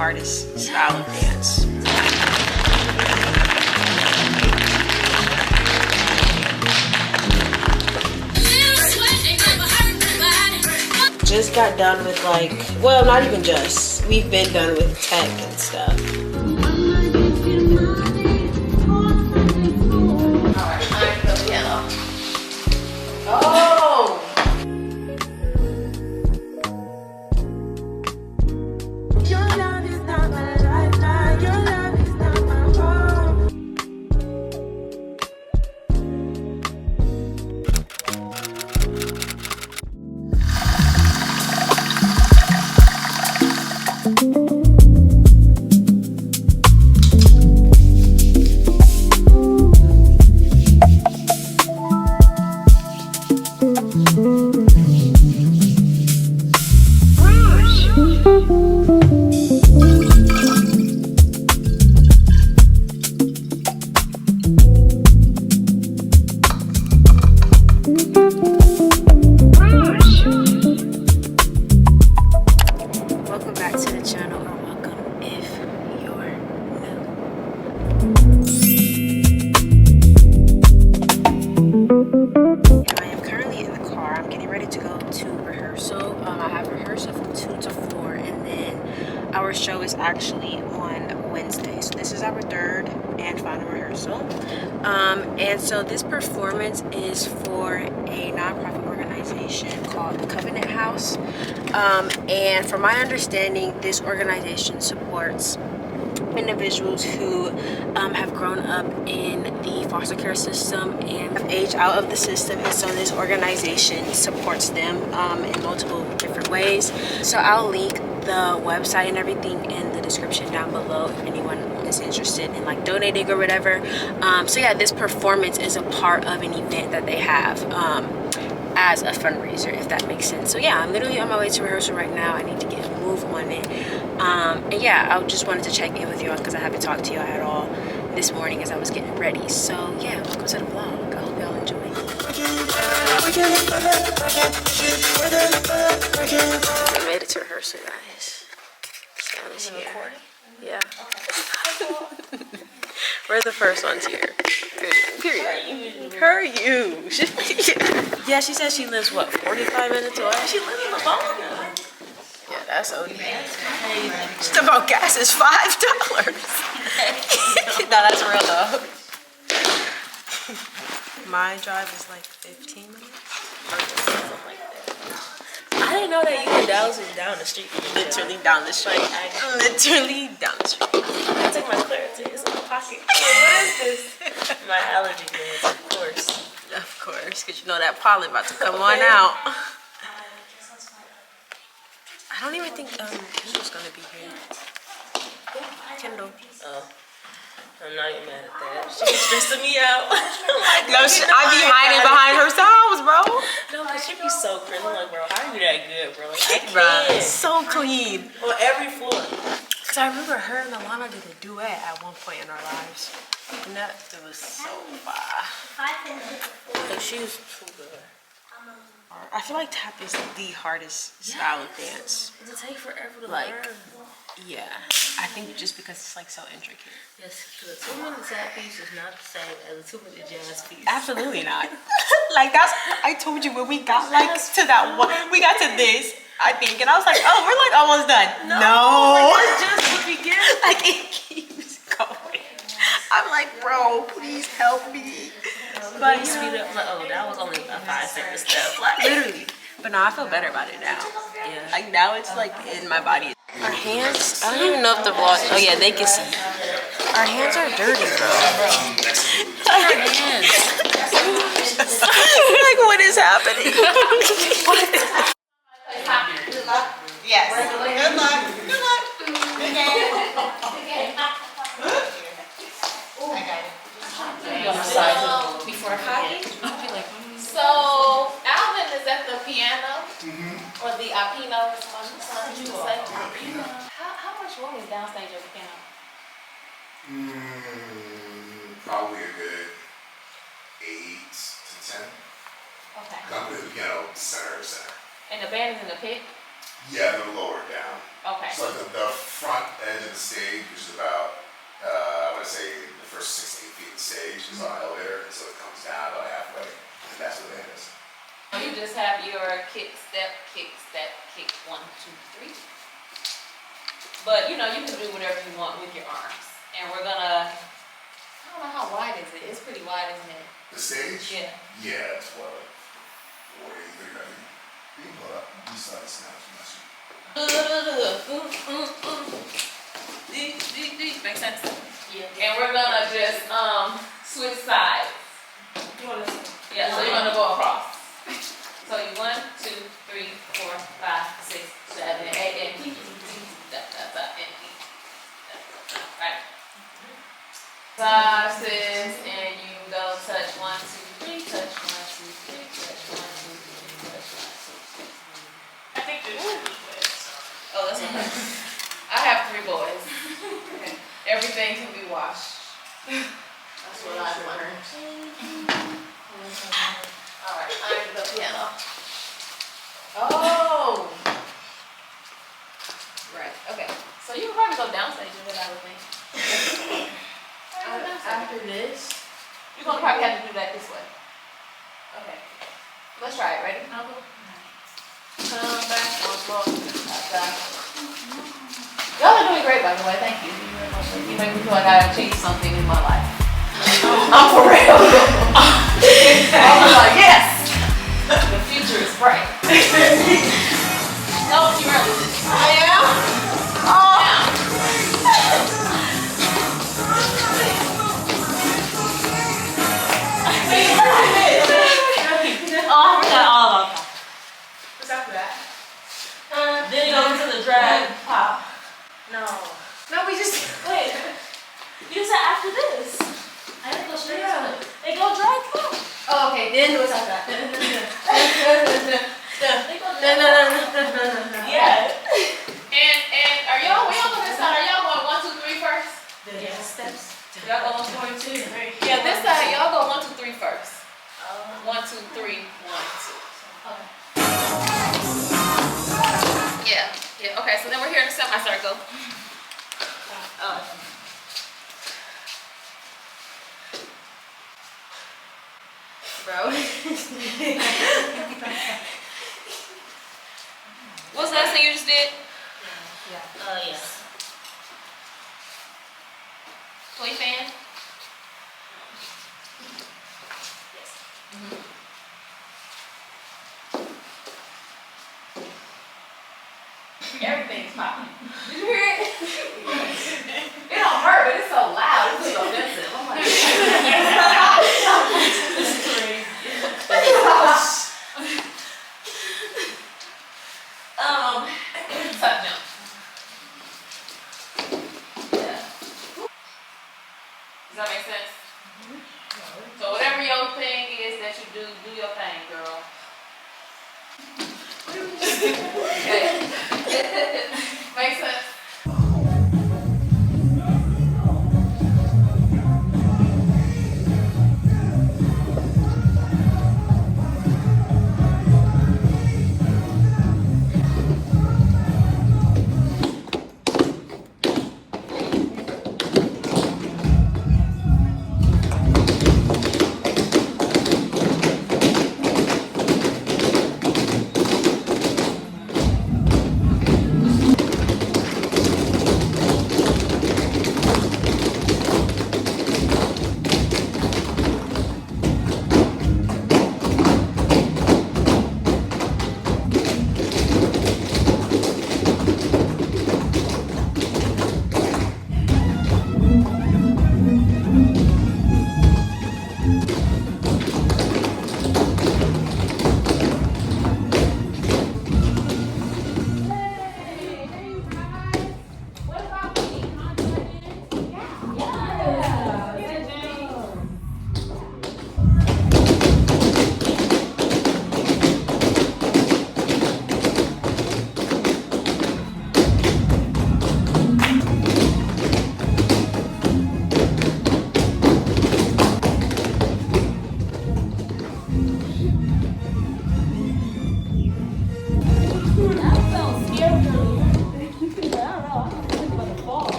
hardest style of dance. Just got done with like, well, not even just. We've been done with tech and stuff. Oh! Your love is not my lifeline. Your love is not my world. Welcome back to the channel, or welcome if you're new. I am currently in the car. I'm getting ready to go to rehearsal. I have rehearsal from 2 to 4, and then our show is actually on Wednesday. So this is our third and final rehearsal. And so this performance is for a nonprofit organization called the Covenant House. And from my understanding, this organization supports individuals who have grown up in the foster care system and have aged out of the system, and so this organization supports them in multiple different ways. So I'll link the website and everything in the description down below if anyone is interested in like donating or whatever. So yeah, this performance is a part of an event that they have as a fundraiser, if that makes sense. So yeah, I'm literally on my way to rehearsal right now. I need to get a move on it. And yeah, I just wanted to check in with y'all because I haven't talked to y'all at all this morning as I was getting ready. So yeah, welcome to the vlog. I hope y'all enjoy. I made it to rehearsal, guys. Sam is here. Yeah. We're the first ones here. Period. Her you. Yeah, she says she lives, what, 45 minutes away? She lives in the phone. Yeah, that's OD. Just about gas is $5. No, that's real though. My drive is like 15 minutes. I didn't know that you and Dallas was down the street. Literally down the street. Literally down the street. I took my clarity. It's in my pocket. What is this? My allergy meds, of course. Of course, because you know that pollen about to come on out. I don't even think Kendall's gonna be here. Kendall. Oh. I'm not even mad at that. She's stressing me out. Like, no, I be hiding behind her sounds, bro. No, but she be so crazy. I'm like, bro, how are you that good, bro? Like, I Bruh, can't. so clean. On every floor. Because I remember her and Alana did a duet at one point in our lives. And that it was so fire. Like, she's too good. I feel like tap is the hardest style of dance. Does it take forever to Like, learn? yeah. I think just because it's like so intricate. Yes, the 2-minute tap piece is not the same as a 2-minute jazz piece. Absolutely not. Like that's, I told you when we got like to that one, we got to this, I think, and I was like, oh, we're like almost done. No. Like, that's just the beginning. Like it keeps going. I'm like, bro, please help me. But you speed up, like, oh, that was only a 5-second step. Like, Literally. But no, I feel better about it now. yeah. Like now it's like in my body. Our hands, I don't even know if the vlog, oh yeah, they can see. Our hands are dirty, bro. Our hands. Like what is happening? Yes. Good luck. Good luck. Before hockey? So Alvin is at the piano or the apino, some you say. How much room is downstage at the piano? Probably a good 8 to 10. Okay. I'm with the piano center. And the band is in the pit? Yeah, they're lower down. Okay. So the front edge the stage, which is about, I want to say the first 6 to 8 feet of the stage is on an elevator, and so it comes down about halfway, and that's what it is. You just have your kick, step, kick, 1, 2, 3. But you know, you can do whatever you want with your arms. And we're gonna, I don't know how wide is it? It's pretty wide, isn't it? The stage? Yeah. Yeah, it's what, 40, 30, you can pull it up, you saw this now, Make sense? Yeah. And we're gonna just switch sides. Yeah, so you're gonna go across. So you 1, 2, 3, 4, 5, 6, 7, 8, and right. Five, 6, and you go touch 1, 2, 3, touch 1, 2, 3, touch 1, 2, 3, touch 1, 2, 3. I think there's 2 boys. Oh, that's okay. I have 3 boys. Everything can be washed. That's what I've learned. Alright, I'm the piano. Oh! Right, okay. So you can probably go downstage with it, I would think. After this, You're gonna probably have to do that this way. Okay. Let's try it. Ready? I'll go. Come back, once more. Y'all are doing great, by the way. Thank you. You make me feel like I achieved something in my life. I'm for real. I was like, yes! The future is bright. No, you really did. I am? Oh! oh, I forgot all about that. What's after that? Then it goes to the drag pop. No. No, we just... Wait, you said after this. I didn't go straight to it. They go drag pop. Oh, okay. Then what's after that? They go drag pop. Yeah. And are y'all, we on this side, are y'all going 1, 2, 3 first? Yeah. Steps. Y'all go 1, 2, 3. Yeah, this side, y'all go 1, 2, 3 first. 1, 2, 3, 1, 2. Okay. Yeah, okay, so then we're here in a semicircle. Bro. What's the last thing you just did? Yeah. Toy fan? Yes. Everything's popping. Did you hear it? It don't hurt, but it's so loud. It's so offensive. I'm like, This is crazy. touch them. Yeah. Does that make sense? So whatever your thing is that you do your thing, girl. Okay. Make sense?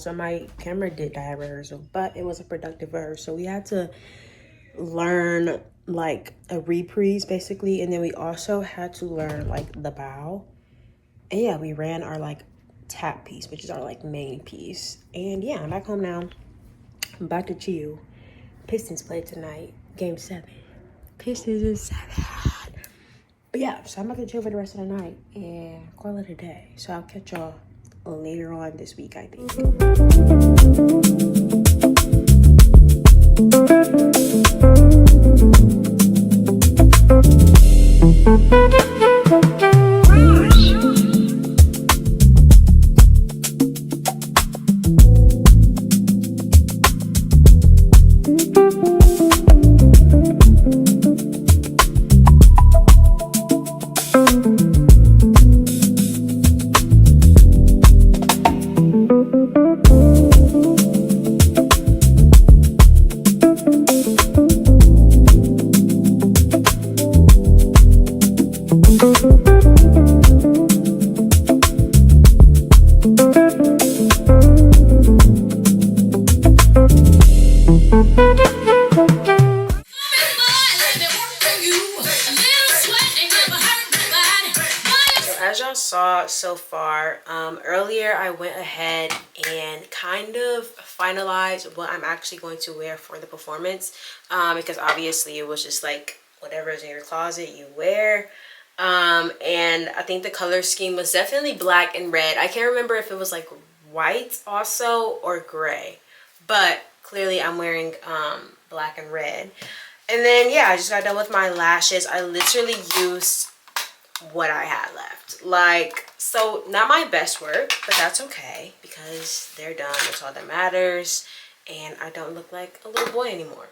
So my camera did die at rehearsal, but it was a productive rehearsal. We had to learn like a reprise basically, and then we also had to learn like the bow. And yeah, we ran our like tap piece, which is our like main piece. And yeah, I'm back home now. I'm back to chill. Pistons play tonight, game 7. Pistons is 7. But yeah, so I'm about to chill for the rest of the night and call it a day. So I'll catch y'all later on this week, I think. As y'all saw so far, earlier I went ahead and kind of finalized what I'm actually going to wear for the performance, because obviously it was just like whatever is in your closet you wear. And I think the color scheme was definitely black and red. I can't remember if it was like white also or gray, but clearly I'm wearing black and red. And then yeah, I just got done with my lashes. I literally used what I had left. Like, so not my best work, but that's okay because they're done. That's all that matters. And I don't look like a little boy anymore.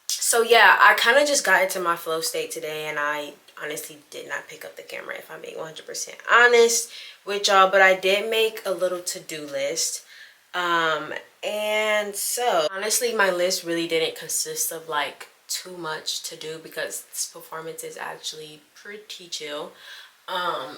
So yeah, I kind of just got into my flow state today, and I honestly did not pick up the camera, if I'm being 100% honest with y'all, but I did make a little to-do list. And so honestly, my list really didn't consist of like too much to do because this performance is actually pretty chill.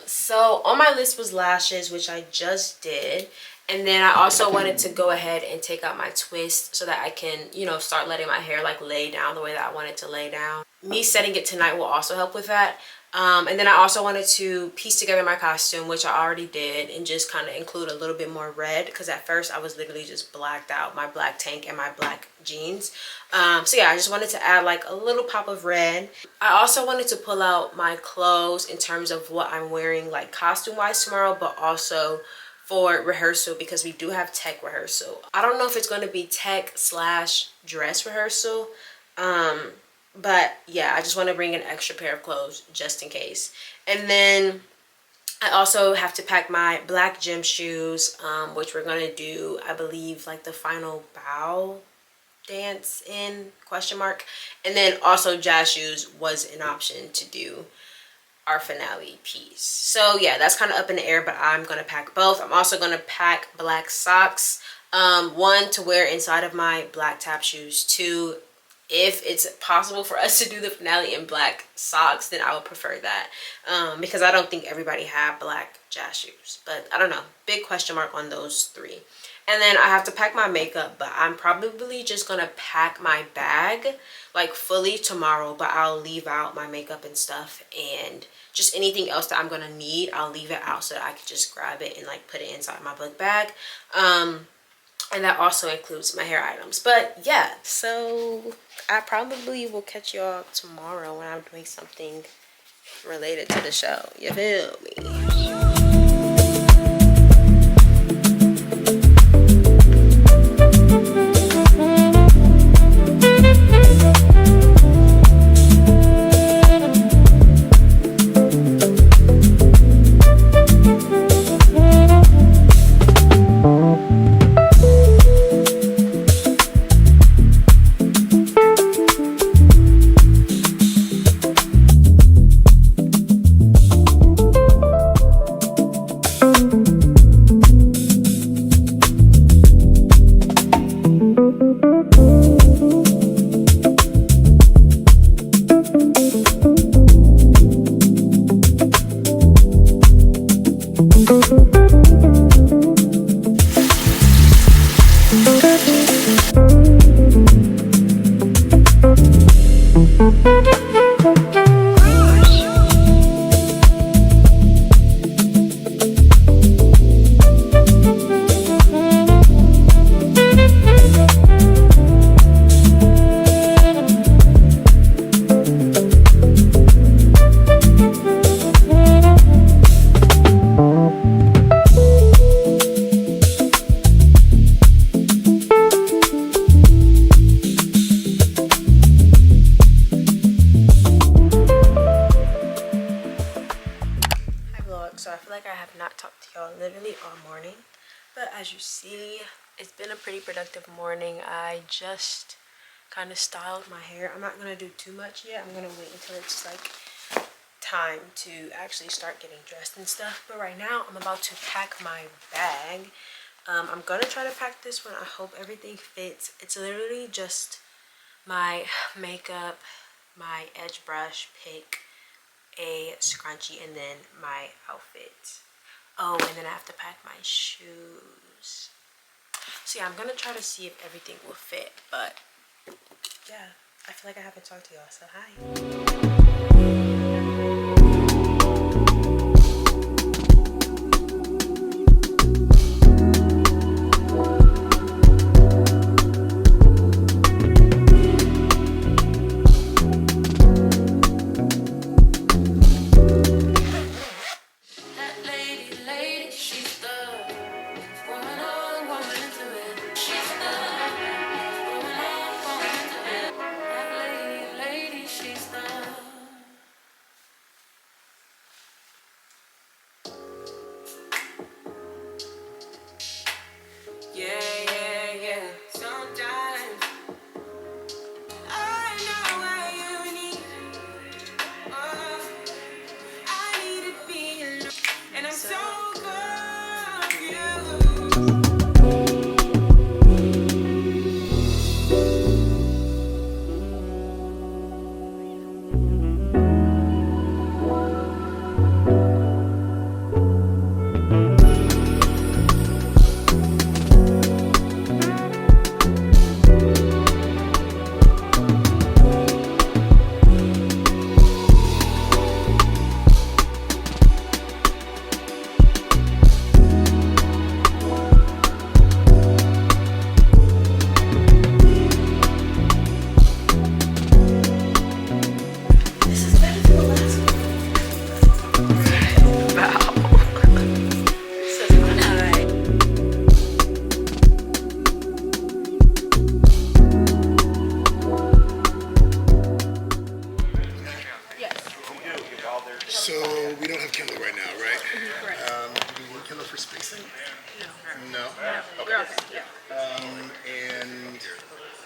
So on my list was lashes, which I just did, and then I also wanted to go ahead and take out my twist so that I can, you know, start letting my hair like lay down the way that I want it to lay down. Me setting it tonight will also help with that. And then I also wanted to piece together my costume, which I already did, and just kind of include a little bit more red because at first I was literally just blacked out, my black tank and my black jeans. So yeah, I just wanted to add like a little pop of red. I also wanted to pull out my clothes in terms of what I'm wearing like costume wise tomorrow, but also for rehearsal because we do have tech rehearsal. I don't know if it's going to be tech / dress rehearsal. But yeah, I just want to bring an extra pair of clothes just in case. And then I also have to pack my black gym shoes, which we're going to do, I believe, like the final bow dance in ? And then also jazz shoes was an option to do our finale piece. So yeah, that's kind of up in the air, but I'm going to pack both. I'm also going to pack black socks, one to wear inside of my black tap shoes, two, if it's possible for us to do the finale in black socks, then I would prefer that, because I don't think everybody have black jazz shoes, but I don't know, big question mark on those three. And then I have to pack my makeup, but I'm probably just gonna pack my bag like fully tomorrow, but I'll leave out my makeup and stuff, and just anything else that I'm gonna need, I'll leave it out so that I can just grab it and like put it inside my book bag. And that also includes my hair items. But yeah, so I probably will catch y'all tomorrow when I'm doing something related to the show. You feel me? literally all morning. But as you see, it's been a pretty productive morning. I just kind of styled my hair. I'm not gonna do too much yet. I'm gonna wait until it's like time to actually start getting dressed and stuff. But right now I'm about to pack my bag. I'm gonna try to pack this one. I hope everything fits. It's literally just my makeup, my edge brush, pick, a scrunchie, and then my outfit. Oh, and then I have to pack my shoes. So yeah, I'm gonna try to see if everything will fit. But yeah, I feel like I haven't talked to y'all, so hi. So we don't have Kindle right now, right? Do you need Kindle for spacing? No. No? Okay. And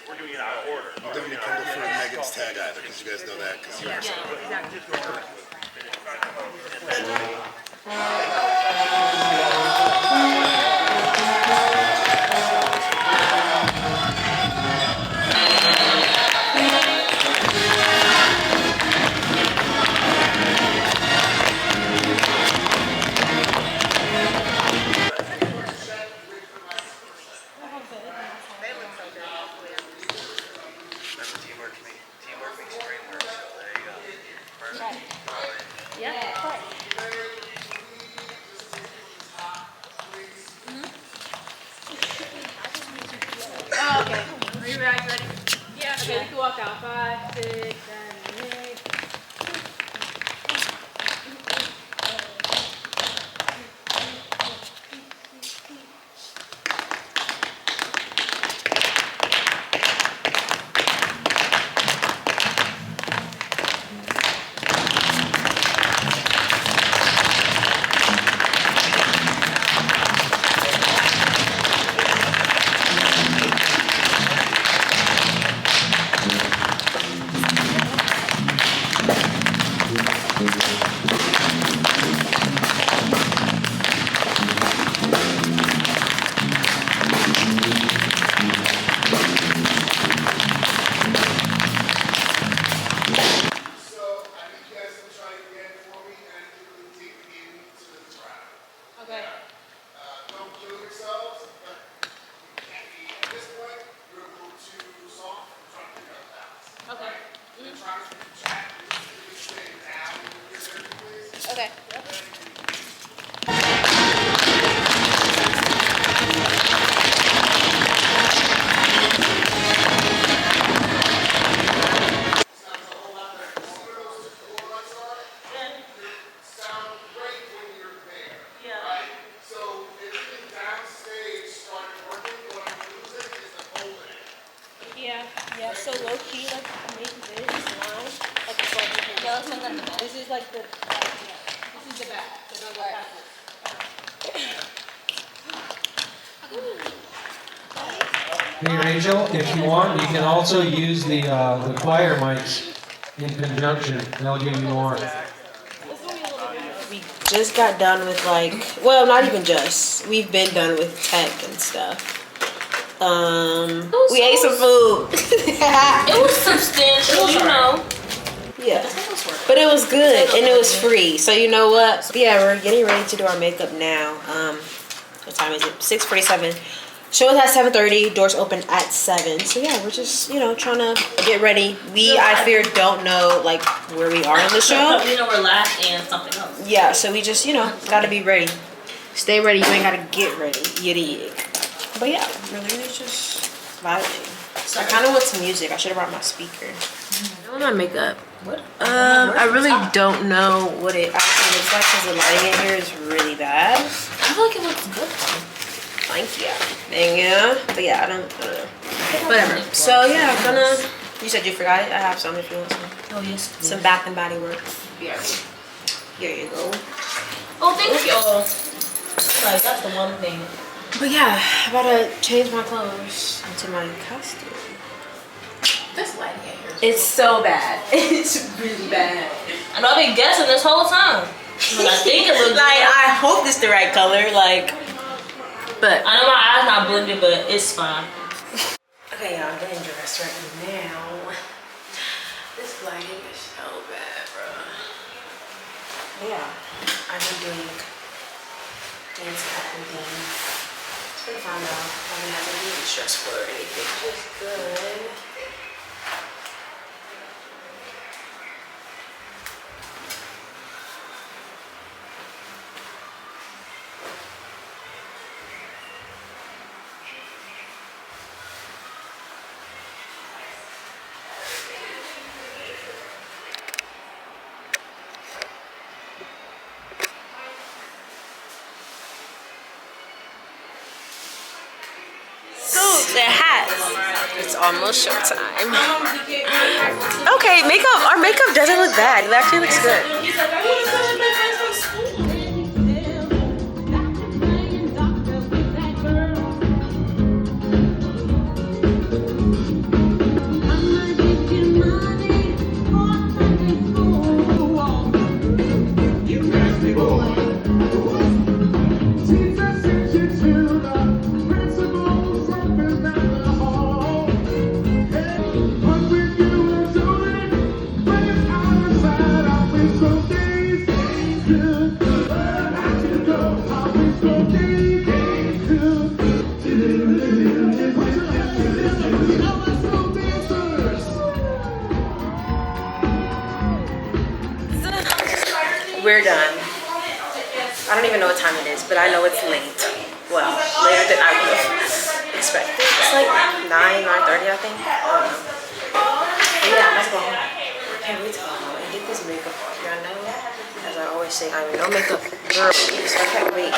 we're doing it out of order. You don't need Kindle for Megan's tag either, because you guys know that. Yeah, so low key, like make this line like a button. Yeah, let's make that the back. This is like the this is the back. So don't go past it. Hey Rachel, if you want, you can also use the choir mics in conjunction. They'll give you more. We just got done with like, well, not even just. We've been done with tech and stuff. We ate some food. It was substantial, you know. Yeah, but it was good and it was free. So you know what? Yeah, we're getting ready to do our makeup now. What time is it? 6:47. Show is at 7:30. Doors open at 7. So yeah, we're just trying to get ready. I fear don't know like where we are in the show. You know, we're last and something else. Yeah, so we just gotta be ready. Stay ready. You ain't gotta get ready. You dig? But yeah, we're literally just vibing. So I kind of want some music. I should have brought my speaker. I want my makeup. What? I really don't know what it actually looks like because the lighting in here is really bad. I feel like it looks good though. Thank you. But yeah, I don't know. Whatever. So yeah, I'm gonna. You said you forgot it. I have some if you want some. Oh yes. Please. Some Bath and Body Works. Yeah. Here you go. Oh, thank you. Like that's the one thing. But yeah, I'm about to change my clothes into my costume. This lighting in here. It's so bad. It's really bad. I know I've been guessing this whole time. But I think it looks Like I hope it's the right color. Like, but I know my eyes not blended, but it's fine. okay, y'all, I'm getting dressed right now. This lighting is so bad, bro. Yeah, I've been doing dance acting things. It's been fun though. I haven't had to be stressful or anything. Just good. Suits and hats. It's almost showtime. Okay, our makeup doesn't look bad. It actually looks good. We're done. I don't even know what time it is, but I know it's late. Well, later than I would have expected. It's like 9:30, I think. I don't know. But yeah, let's go home. I can't wait to go home and get this makeup on. Y'all know, as I always say, I'm a no makeup girl, so I can't wait.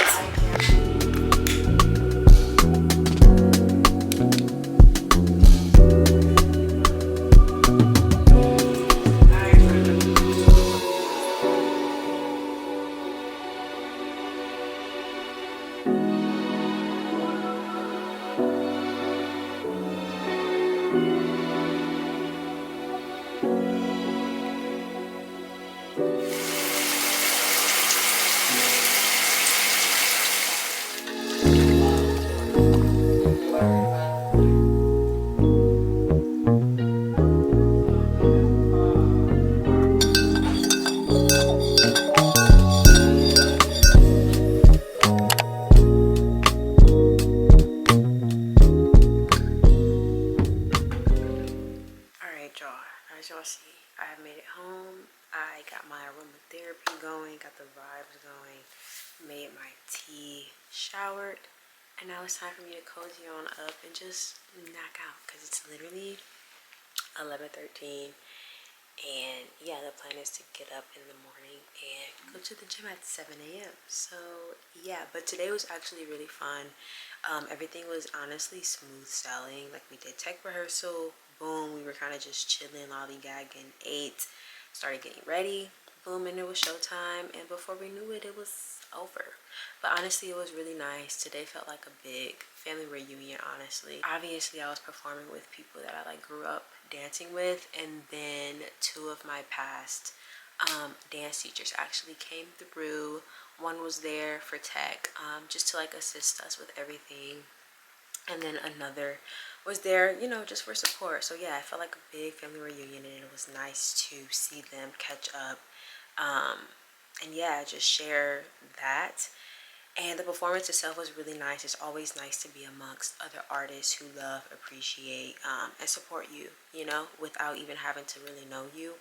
As y'all see, I have made it home. I got my aromatherapy going, got the vibes going, made my tea, showered, and now it's time for me to cozy on up and just knock out because it's literally 11:13. And yeah, the plan is to get up in the morning and go to the gym at 7 a.m. So yeah, but today was actually really fun. Everything was honestly smooth sailing. Like we did tech rehearsal, boom, we were kind of just chilling, lollygagging, ate, started getting ready, boom, and it was showtime. And before we knew it, it was over. But honestly, it was really nice. Today felt like a big family reunion, honestly. Obviously, I was performing with people that I like grew up dancing with, and then 2 of my past dance teachers actually came through. One was there for tech, just to like assist us with everything, and then another was there, you know, just for support. So yeah, I felt like a big family reunion, and it was nice to see them catch up, and yeah, just share that. And the performance itself was really nice. It's always nice to be amongst other artists who love, appreciate, and support you, you know, without even having to really know you.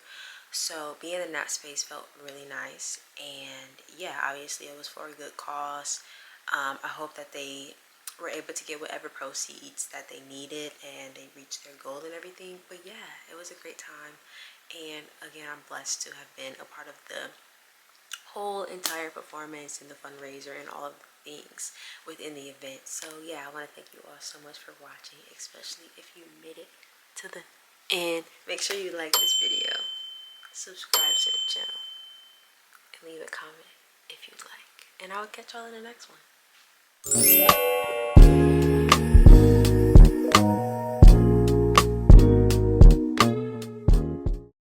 So being in that space felt really nice. And yeah, obviously it was for a good cause. I hope that they were able to get whatever proceeds that they needed and they reached their goal and everything. But yeah, it was a great time. And again, I'm blessed to have been a part of the whole entire performance and the fundraiser and all of the things within the event. So yeah, I want to thank you all so much for watching, especially if you made it to the end. Make sure you like this video, subscribe to the channel, and leave a comment if you like. And I'll catch y'all in the next one.